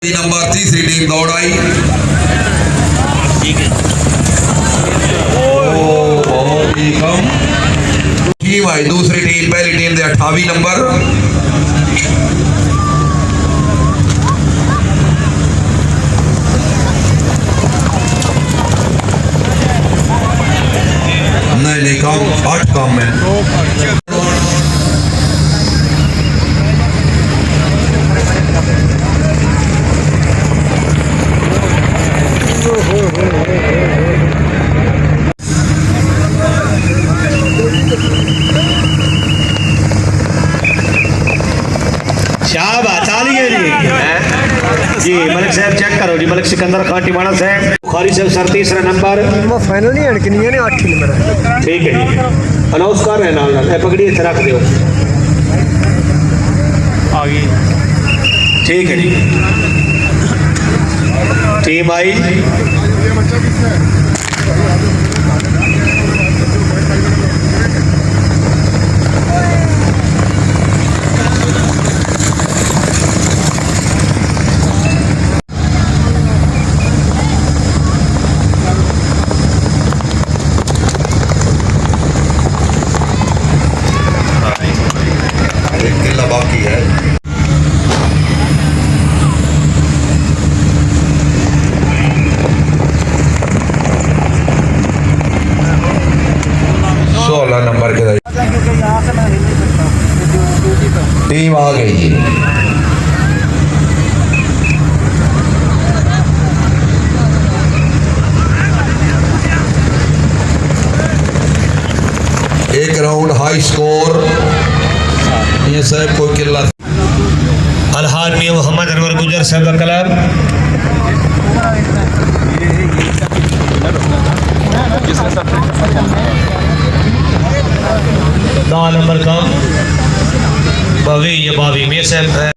Number तीसरी team दौड़ आई। बहुत ही कम टीम आई दूसरी टीम, पहली टीम दे 28 नंबर। नहीं कम 8 कम है। शाबाश, तालियां जी मलिक साहब चेक करो जी। मलिक सिकंदर खान टिमाना साहब, बुखारी साहब सर तीसरा नंबर। फाइनल नहीं अड़कनी है ना 8 नंबर है। ठीक है जी, अनाउंस कर रहे नाल नाल पगड़ी इत्थे रख दियो। आ गई, ठीक है जी। टीम आई बाकी है। सोलह नंबर के टीम आ गई है। एक राउंड हाई स्कोर ये साहब कोई किला अलहाज मियां मोहम्मद अनवर गुजर साहब का कलाम। नौ नंबर का बावी या बावी में साहब